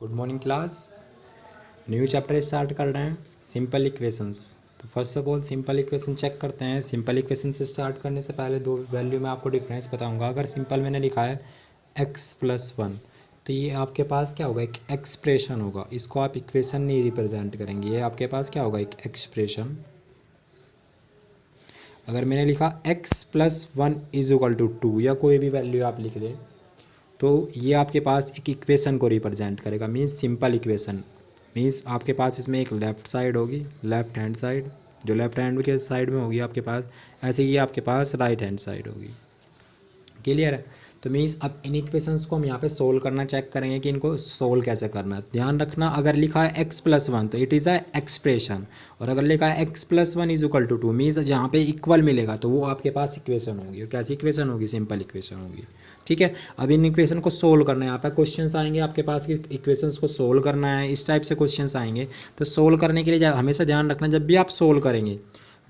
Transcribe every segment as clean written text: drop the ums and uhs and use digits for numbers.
Good morning class. New chapter start कर रहे हैं, सिंपल इक्वेशंस। तो first of all simple equation check करते हैं। सिंपल इक्वेशन से स्टार्ट करने से पहले दो वैल्यू में आपको डिफरेंस बताऊंगा। अगर सिंपल मैंने लिखा है x+1 तो ये आपके पास क्या होगा, एक एक्सप्रेशन होगा। इसको आप इक्वेशन नहीं रिप्रेजेंट करेंगे, ये आपके पास क्या होगा, एक एक्सप्रेशन। अगर मैंने लिखा x+1 = 2 या कोई भी वैल्यू आप लिख दें तो ये आपके पास एक इक्वेशन को रिप्रेजेंट करेगा। मीन्स सिंपल इक्वेशन मीन्स आपके पास इसमें एक लेफ़्ट साइड होगी, लेफ़्ट हैंड साइड जो लेफ़्ट हैंड के साइड में होगी आपके पास, ऐसे ही आपके पास राइट हैंड साइड होगी। क्लियर है? तो मीन्स अब इन इक्वेशंस को हम यहाँ पे सोल्व करना चेक करेंगे कि इनको सोल्व कैसे करना है। ध्यान रखना, अगर लिखा है x+1 तो इट इज़ अ एक्सप्रेशन, और अगर लिखा है x+1 = 2 मीन्स जहाँ पे इक्वल मिलेगा तो वो आपके पास इक्वेशन होगी। और कैसी इक्वेशन होगी? सिंपल इक्वेशन होगी। ठीक है, अब इन इक्वेशन को सोल्व करना है। यहाँ पे क्वेश्चंस आएंगे आपके पास कि इक्वेशंस को सोल्व करना है, इस टाइप से क्वेश्चंस आएंगे। तो सोल्व करने के लिए हमेशा ध्यान रखना, जब भी आप सोल्व करेंगे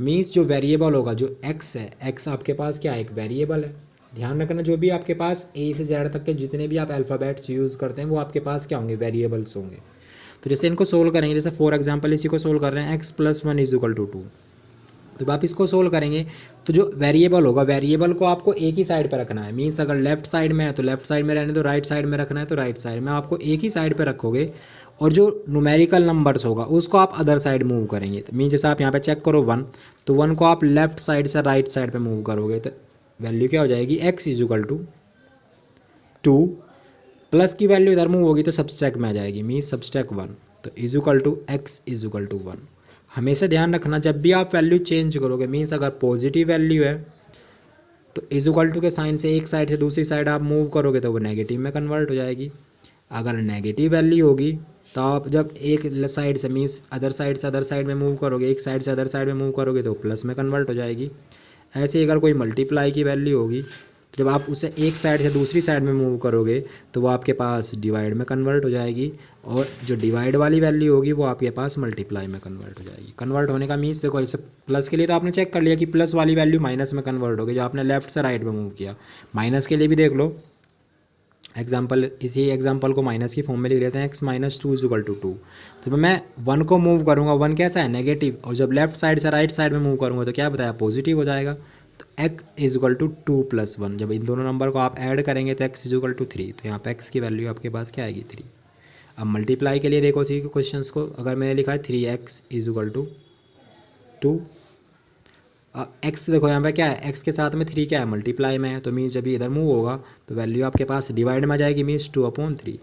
मीन्स जो वेरिएबल होगा, जो x है, x आपके पास क्या है, एक वेरिएबल है। ध्यान रखना, जो भी आपके पास A से Z तक के जितने भी आप अल्फ़ाबेट्स यूज़ करते हैं वो आपके पास क्या होंगे, वेरिएबल्स होंगे। तो जैसे इनको सोल्व करेंगे, जैसे फॉर एग्जांपल इसी को सोल्व कर रहे हैं x+1 = 2। तो आप इसको सोल्व करेंगे तो जो वेरिएबल होगा, वेरिएबल को आपको एक ही साइड पर रखना है। मीन्स अगर लेफ्ट साइड में है तो लेफ्ट साइड में रहने दो, राइट साइड में रखना है तो राइट साइड में, आपको एक ही साइड पर रखोगे। और जो न्यूमेरिकल नंबर्स होगा उसको आप अदर साइड मूव करेंगे। तो मीन्स जैसे आप यहाँ पे चेक करो 1, तो 1 को आप लेफ्ट साइड से राइट साइड पे मूव करोगे तो वैल्यू क्या हो जाएगी, x = 2। प्लस की वैल्यू इधर मूव होगी तो सब्सट्रैक्ट में आ जाएगी, मीन्स सब्सट्रैक्ट 1। तो x = 1। हमेशा ध्यान रखना, जब भी आप वैल्यू चेंज करोगे मीन्स अगर पॉजिटिव वैल्यू है तो = के साइन से एक साइड से दूसरी साइड आप मूव करोगे तो वो नेगेटिव में कन्वर्ट हो जाएगी। अगर नेगेटिव वैल्यू होगी तो आप जब एक साइड से मीन्स अदर साइड में मूव करोगे, एक साइड से अदर साइड में मूव करोगे तो प्लस में कन्वर्ट हो जाएगी। ऐसे ही अगर कोई मल्टीप्लाई की वैल्यू होगी तो जब आप उसे एक साइड से दूसरी साइड में मूव करोगे तो वो आपके पास डिवाइड में कन्वर्ट हो जाएगी, और जो डिवाइड वाली वैल्यू होगी वो आपके पास मल्टीप्लाई में कन्वर्ट हो जाएगी। कन्वर्ट होने का मीन्स देखो, जैसे प्लस के लिए तो आपने चेक कर लिया कि प्लस वाली वैल्यू माइनस में कन्वर्ट होगी जो आपने लेफ्ट से राइट में मूव किया। माइनस के लिए भी देख लो, एग्जाम्पल, इसी एग्जाम्पल को माइनस की फॉर्म में लिख लेते हैं, x-2 = 2। तो जब मैं 1 को मूव करूँगा, 1 कैसा है, नेगेटिव, और जब लेफ्ट साइड से राइट साइड में मूव करूँगा तो क्या बताया, पॉजिटिव हो जाएगा। तो x = 2 + 1, जब इन दोनों नंबर को आप ऐड करेंगे तो x = 3। तो यहाँ पे x की वैल्यू आपके पास क्या आएगी, 3। अब मल्टीप्लाई के लिए देखो इसी क्वेश्चन को, अगर मैंने लिखा है 3x = 2, एक्स देखो यहाँ पे क्या है, एक्स के साथ में 3 क्या है, मल्टीप्लाई में है। तो मीन्स जब इधर मूव होगा तो वैल्यू आपके पास डिवाइड में आ जाएगी, मीन्स 2/3।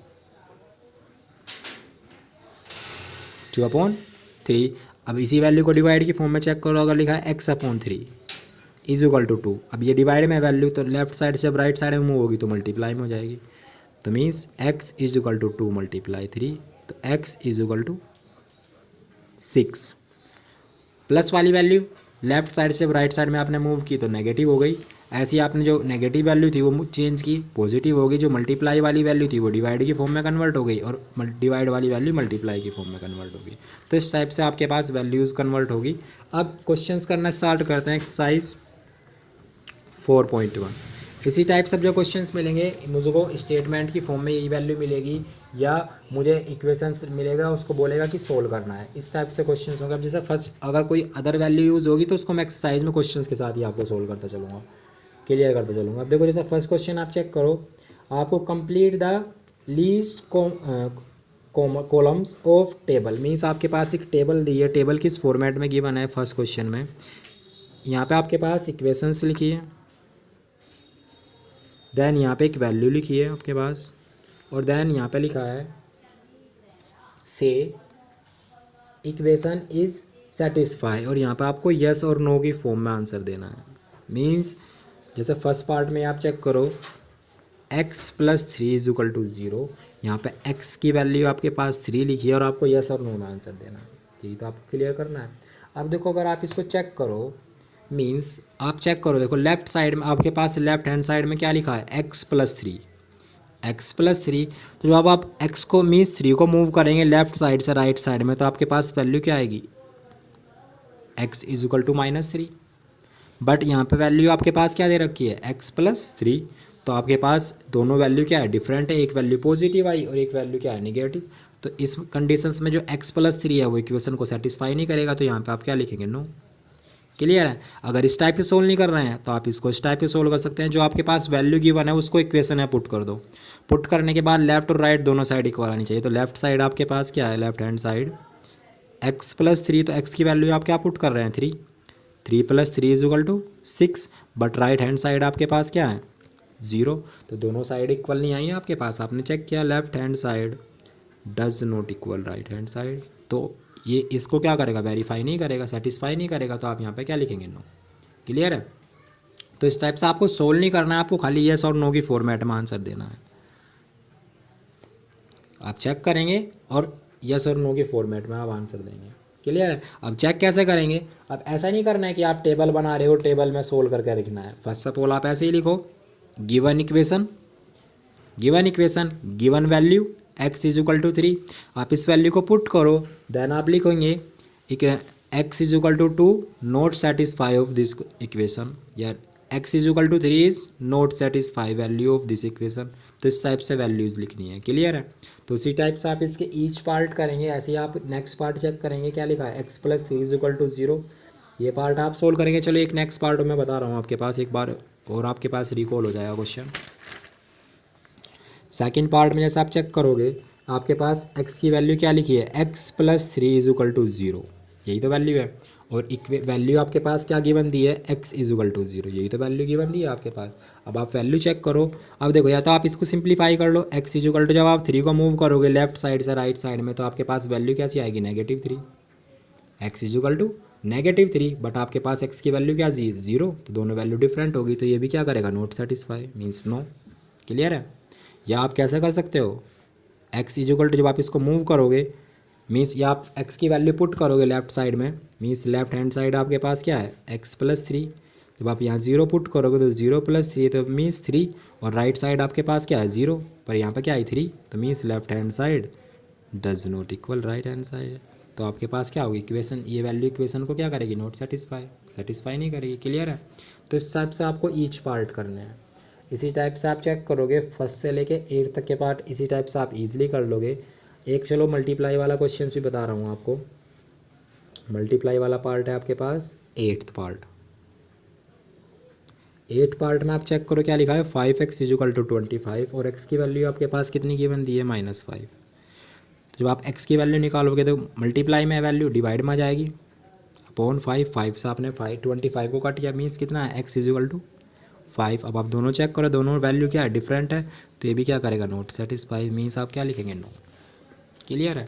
2/3। अब इसी वैल्यू को डिवाइड की फॉर्म में चेक करो, अगर लिखा है x/3 = 2। अब ये डिवाइड में वैल्यू, तो लेफ्ट साइड से जब राइट साइड में मूव होगी तो मल्टीप्लाई में हो जाएगी। तो मीन्स x = 2 × 3, तो x = 6। प्लस वाली वैल्यू लेफ्ट साइड से राइट साइड में आपने मूव की तो नेगेटिव हो गई। ऐसी आपने जो नेगेटिव वैल्यू थी वो चेंज की, पॉजिटिव हो गई। जो मल्टीप्लाई वाली वैल्यू थी वो डिवाइड की फॉर्म में कन्वर्ट हो गई, और डिवाइड वाली वैल्यू मल्टीप्लाई की फॉर्म में कन्वर्ट हो गई। तो इस टाइप से आपके पास वैल्यूज़ कन्वर्ट होगी। अब क्वेश्चंस करना स्टार्ट करते हैं, एक्सरसाइज 4.1। इसी टाइप से जो क्वेश्चंस मिलेंगे मुझको स्टेटमेंट की फॉर्म में यही वैल्यू मिलेगी, या मुझे इक्वेशंस मिलेगा, उसको बोलेगा कि सोल्व करना है। इस टाइप से क्वेश्चंस होंगे। अब जैसे फर्स्ट अगर कोई अदर वैल्यू यूज़ होगी तो उसको मैं एक्सरसाइज में क्वेश्चंस के साथ ही आपको सोल्व करता चलूँगा, क्लियर करता चलूँगा। अब देखो जैसे फर्स्ट क्वेश्चन आप चेक करो, आपको complete the least columns of table. Means आपके पास एक टेबल दी है, टेबल किस फॉर्मेट में गिवन है फर्स्ट क्वेश्चन में। यहाँ पे आपके पास इक्वेशंस लिखी है, देन यहाँ पे एक वैल्यू लिखी है आपके पास, और देन यहाँ पे लिखा है से इक्वेशन इज सेटिस्फाई, और यहाँ पे आपको यस और नो की फॉर्म में आंसर देना है। मीन्स जैसे फर्स्ट पार्ट में आप चेक करो, x+3 = 0, यहाँ पे x की वैल्यू आपके पास 3 लिखी है और आपको यस और नो में आंसर देना है। ठीक, तो आपको क्लियर करना है। अब देखो अगर आप इसको चेक करो, मीन्स आप चेक करो, देखो लेफ्ट साइड में आपके पास, लेफ्ट हैंड साइड में क्या लिखा है, x+3। तो जब आप x को मीन्स 3 को मूव करेंगे लेफ्ट साइड से राइट साइड में तो आपके पास वैल्यू क्या आएगी, x = -3। बट यहाँ पे वैल्यू आपके पास क्या दे रखी है, x+3। तो आपके पास दोनों वैल्यू क्या है, डिफरेंट है, एक वैल्यू पॉजिटिव आई और एक वैल्यू क्या है, निगेटिव। तो इस कंडीशंस में जो x+3 है वो इक्वेशन को सेटिस्फाई नहीं करेगा, तो यहाँ पे आप क्या लिखेंगे, नो। क्लियर है। अगर इस टाइप से सोल्व नहीं कर रहे हैं तो आप इसको इस टाइप से सोल्व कर सकते हैं, जो आपके पास वैल्यू गिवन है उसको इक्वेशन में पुट कर दो। पुट करने के बाद लेफ्ट और राइट दोनों साइड इक्वल आनी चाहिए। तो लेफ्ट साइड आपके पास क्या है, लेफ्ट हैंड साइड x+3, तो x की वैल्यू आप क्या पुट कर रहे हैं, 3, 3+3 = 6, बट राइट हैंड साइड आपके पास क्या है, 0। तो दोनों साइड इक्वल नहीं आई है आपके पास, आपने चेक किया, left hand side does not equal right hand side. तो ये इसको क्या करेगा, वेरीफाई नहीं करेगा, सेटिस्फाई नहीं करेगा, तो आप यहाँ पे क्या लिखेंगे, नो। क्लियर है। तो इस टाइप से आपको सोल्व नहीं करना है, आपको खाली येस और नो की फॉर्मेट में आंसर देना है। आप चेक करेंगे और यस और नो के फॉर्मेट में आप आंसर देंगे। क्लियर है। अब चेक कैसे करेंगे, अब ऐसा नहीं करना है कि आप टेबल बना रहे हो, टेबल में सोल्व करके लिखना है। फर्स्ट ऑफ ऑल आप ऐसे ही लिखो, given equation given value x = 3, आप इस वैल्यू को पुट करो, देन आप लिखेंगे x = 2 not satisfy of this equation, या x = 3 is not satisfy value of this equation. तो इस टाइप से वैल्यूज़ लिखनी है। क्लियर है। तो उसी टाइप से आप इसके ईच पार्ट करेंगे। ऐसे ही आप नेक्स्ट पार्ट चेक करेंगे, क्या लिखा है, x+3 = 0, ये पार्ट आप सोल्व करेंगे। चलो एक नेक्स्ट पार्ट मैं बता रहा हूँ आपके पास, एक बार और आपके पास रिकॉल हो जाएगा क्वेश्चन। सेकंड पार्ट में जैसे आप चेक करोगे, आपके पास x की वैल्यू क्या लिखी है, x+3 = 0, यही तो वैल्यू है। और वैल्यू आपके पास क्या गिवन दी है, x = 0, यही तो वैल्यू गिवन दी है आपके पास। अब आप वैल्यू चेक करो। अब देखो, या तो आप इसको सिंप्लीफाई कर लो, x = जब आप 3 को मूव करोगे लेफ्ट साइड से राइट साइड में, तो आपके पास वैल्यू कैसी आएगी, -3, x = -3, बट आपके पास x की वैल्यू क्या 0, तो दोनों वैल्यू डिफरेंट होगी, तो ये भी क्या करेगा, not satisfy, means no. Clear है। या आप कैसे कर सकते हो, x = जब आप इसको मूव करोगे, मीन्स या आप x की वैल्यू पुट करोगे लेफ्ट साइड में, मीन्स लेफ्ट हैंड साइड आपके पास क्या है, x+3, जब आप यहाँ 0 पुट करोगे तो 0+3, तो मीन्स 3, और राइट साइड आपके पास क्या है, 0, पर यहाँ पर क्या है, 3, तो means left hand side does not equal right hand side. तो आपके पास क्या होगी इक्वेशन, ये वैल्यू इक्वेशन को क्या करेगी, नॉट सेटिस्फाई नहीं करेगी। क्लियर है। तो इस टाइप से आपको ईच पार्ट करने हैं। इसी टाइप से आप चेक करोगे, फर्स्ट से लेके 8 तक के पार्ट इसी टाइप से आप इजीली कर लोगे। एक चलो मल्टीप्लाई वाला क्वेश्चन भी बता रहा हूँ आपको। मल्टीप्लाई वाला पार्ट है आपके पास 8th पार्ट। 8 पार्ट में आप चेक करो क्या लिखा है, 5x = 25, और x की वैल्यू आपके पास कितनी गिवन दी है, -5। तो जब आप x की वैल्यू निकालोगे तो मल्टीप्लाई में वैल्यू डिवाइड में आ जाएगी, अपॉन 5 से आपने 25 को काट किया, मीन्स कितना है, x = 5। अब आप दोनों चेक करो, दोनों वैल्यू क्या है, डिफरेंट है, तो ये भी क्या करेगा, नॉट सेटिस्फाई, मीन्स आप क्या लिखेंगे, नो। क्लियर है।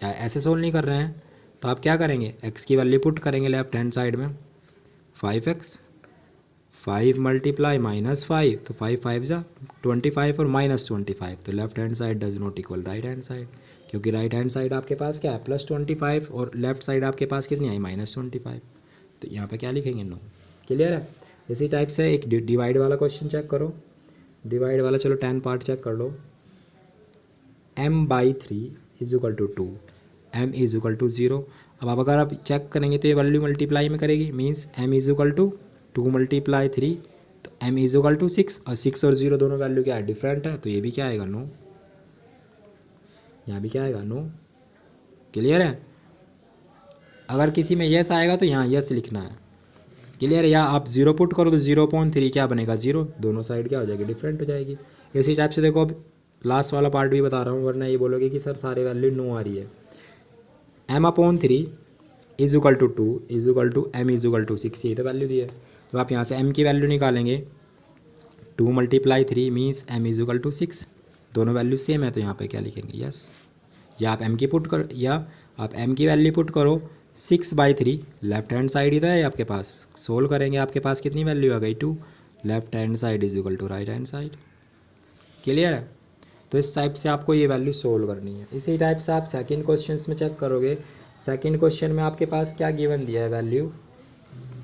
या ऐसे सोल्व नहीं कर रहे हैं तो आप क्या करेंगे, x की वैल्यू पुट करेंगे लेफ्ट हैंड साइड में, 5x, 5 × -5, तो 5 5 जा 25 और -25, तो left hand side does not equal right hand side, क्योंकि राइट हैंड साइड आपके पास क्या है, +25, और लेफ्ट साइड आपके पास कितनी आई, -25, तो यहाँ पे क्या लिखेंगे, नो। क्लियर है। इसी टाइप से एक डिवाइड वाला क्वेश्चन चेक करो। डिवाइड वाला चलो 10 पार्ट चेक कर लो। m/3 = 2, m = 0। अब अगर आप चेक करेंगे तो ये वैल्यू मल्टीप्लाई में करेगी, मीन्स m = 2 × 3, तो m = 6, और 6 और 0 दोनों वैल्यू क्या है, डिफरेंट है, तो ये भी क्या आएगा, नो। यहाँ भी क्या आएगा, नो। क्लियर है। अगर किसी में यस आएगा तो यहाँ यस लिखना है। क्लियर है। या आप 0 पुट करो तो 0.3 क्या बनेगा, 0, दोनों साइड क्या हो जाएगी, डिफरेंट हो जाएगी। इसी टाइप से देखो, अब लास्ट वाला पार्ट भी बता रहा हूँ, वरना ये बोलोगे कि सर सारे वैल्यू नो आ रही है। m/3 = 2 = m = 6, यही तो वैल्यू दी है। तो आप यहाँ से m की वैल्यू निकालेंगे, 2 × 3 मीन्स m = 6, दोनों वैल्यू सेम है, तो यहाँ पे क्या लिखेंगे, यस। या आप m की पुट करो, या आप m की वैल्यू पुट करो 6/3, लेफ्ट हैंड साइड ही तो है आपके पास, सोल्व करेंगे आपके पास कितनी वैल्यू आ गई, 2, left hand side = right hand side. Clear है। तो इस टाइप से आपको ये वैल्यू सोल्व करनी है। इसी टाइप से आप सेकंड क्वेश्चन में चेक करोगे। सेकंड क्वेश्चन में आपके पास क्या गिवन दिया है, value,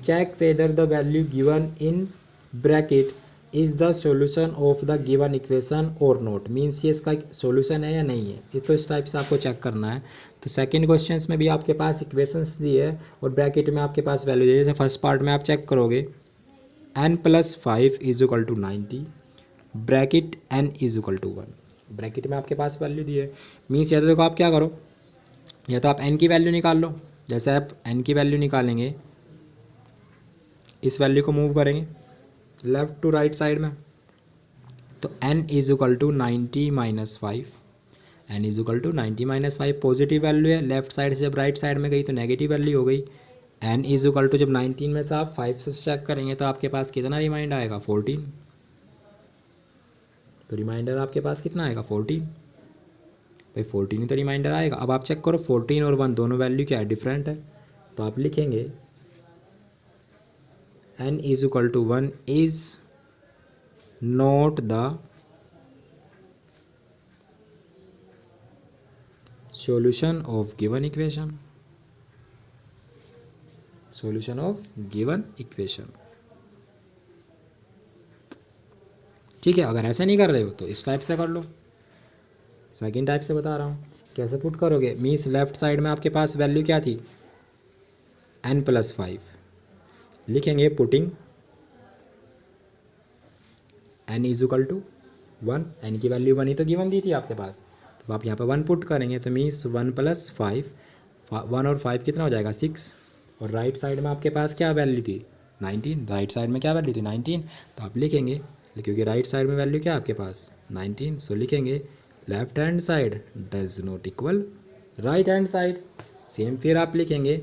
check whether the value given in brackets is the solution of the given equation और नॉट, मीन्स ये इसका सॉल्यूशन है या नहीं है, ये तो इस टाइप से आपको चेक करना है। तो सेकंड क्वेश्चंस में भी आपके पास इक्वेशंस दी है और ब्रैकेट में आपके पास वैल्यू दी है। जैसे फर्स्ट पार्ट में आप चेक करोगे, n + 5 = 90, bracket n is equal to 1, bracket में आपके पास वैल्यू दी है। मीन्स या तो देखो आप क्या करो, या तो आप n की वैल्यू निकाल लो, जैसे आप n की वैल्यू निकालेंगे इस वैल्यू को मूव करेंगे लेफ़्ट टू राइट साइड में, तो n is equal to 90 minus 5, n is equal to 90 minus 5 positive value है, लेफ्ट साइड से जब राइट साइड में गई तो नेगेटिव वैल्यू हो गई। n इज इक्वल टू जब 19 में से आप 5 से चेक करेंगे तो आपके पास कितना रिमाइंडर आएगा 14, तो रिमाइंडर आपके पास कितना आएगा 14, भाई 14 ही तो रिमाइंडर आएगा। अब आप चेक करो 14 और 1 दोनों वैल्यू क्या है, डिफरेंट है, तो आप लिखेंगे n is equal to 1 is not the solution of given equation, solution of given equation. ठीक है, अगर ऐसे नहीं कर रहे हो तो इस टाइप से कर लो, सेकेंड टाइप से बता रहा हूँ कैसे पुट करोगे। मीन्स लेफ्ट साइड में आपके पास वैल्यू क्या थी n प्लस 5, लिखेंगे putting n is equal to 1, n की वैल्यू 1 ही तो गिवन दी थी आपके पास, तो आप यहाँ पे 1 पुट करेंगे तो मीन्स 1 प्लस 5, 1 और 5 कितना हो जाएगा 6, और राइट साइड में आपके पास क्या वैल्यू थी 19, राइट साइड में क्या वैल्यू थी 19, तो आप लिखेंगे क्योंकि राइट साइड में वैल्यू क्या है आपके पास 19, सो लिखेंगे left hand side does not equal right hand side. Same फिर आप लिखेंगे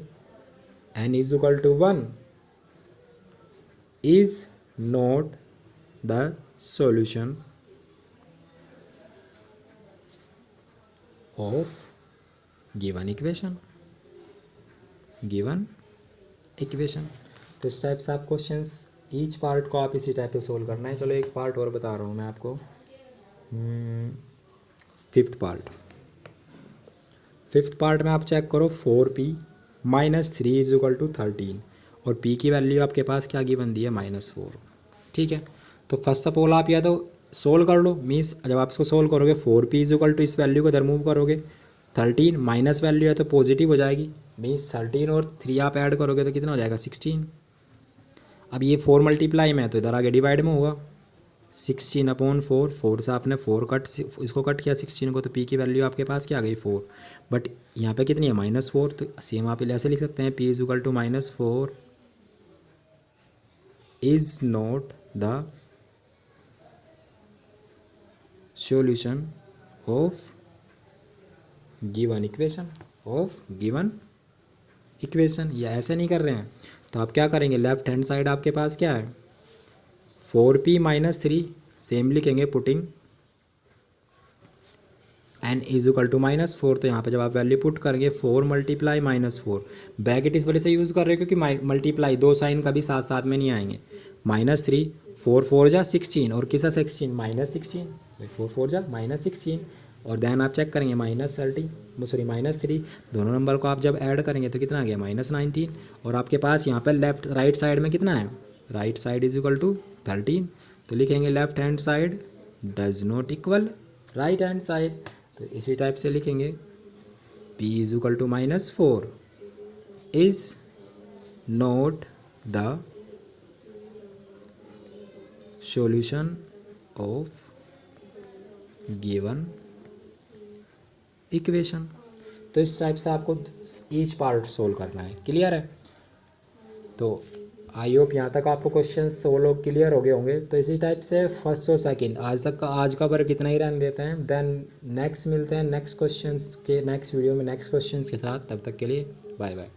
n is equal to 1 is not the solution of given equation, given equation. तो इस टाइप से आप क्वेश्चंस ईच पार्ट को आप इसी टाइप से सोल्व करना है। चलो एक पार्ट और बता रहा हूँ मैं आपको, फिफ्थ पार्ट में आप चेक करो 4p minus 3 is equal to 13, और p की वैल्यू आपके पास क्या गिवन दी है -4। ठीक है, तो फर्स्ट ऑफ ऑल आप या तो सोल्व कर लो, मीन्स जब आप इसको सोल्व करोगे 4p इज इक्वल टू इस वैल्यू को इधर मूव करोगे, 13 माइनस वैल्यू है तो पॉजिटिव हो जाएगी, मीन्स 13 और 3 आप ऐड करोगे तो कितना हो जाएगा 16। अब ये 4 मल्टीप्लाई में है तो इधर आगे डिवाइड में होगा, 16 अपॉन 4, 4 से आपने 4 इसको कट किया 16 को, तो p की वैल्यू आपके पास क्या आ गई 4, बट यहाँ पे कितनी है -4, तो सेम आप ऐसे लिख सकते हैं p is equal to -4 is not the solution of given equation, of given equation. या ऐसे नहीं कर रहे हैं तो आप क्या करेंगे, लेफ्ट हैंड साइड आपके पास क्या है 4p माइनस 3, सेम लिखेंगे putting n is equal to -4, तो यहाँ पे जब आप वैल्यू पुट करेंगे 4 मल्टीप्लाई -4, ब्रैकेट इस वजह से यूज़ कर रहे हैं क्योंकि मल्टीप्लाई दो साइन कभी साथ साथ में नहीं आएंगे, -3 4 4 जा 16, और किसा 16 -16, 4 4 जा -16, और देन आप चेक करेंगे -3, दोनों नंबर को आप जब ऐड करेंगे तो कितना आ गया -19, और आपके पास यहाँ पर लेफ्ट राइट साइड में कितना है, right side is equal to 13, तो लिखेंगे left hand side does not equal right hand side, तो इसी टाइप से लिखेंगे p is equal to -4 is not the solution of given equation. तो इस टाइप से आपको ईच पार्ट सोल्व करना है, क्लियर है। तो आई होप यहाँ तक आपको क्वेश्चन सोल्व क्लियर हो गए होंगे। तो इसी टाइप से फर्स्ट और सेकंड आज का वर्क इतना ही रहने देते हैं, देन नेक्स्ट मिलते हैं नेक्स्ट क्वेश्चंस के नेक्स्ट वीडियो में नेक्स्ट क्वेश्चंस के साथ। तब तक के लिए बाय बाय।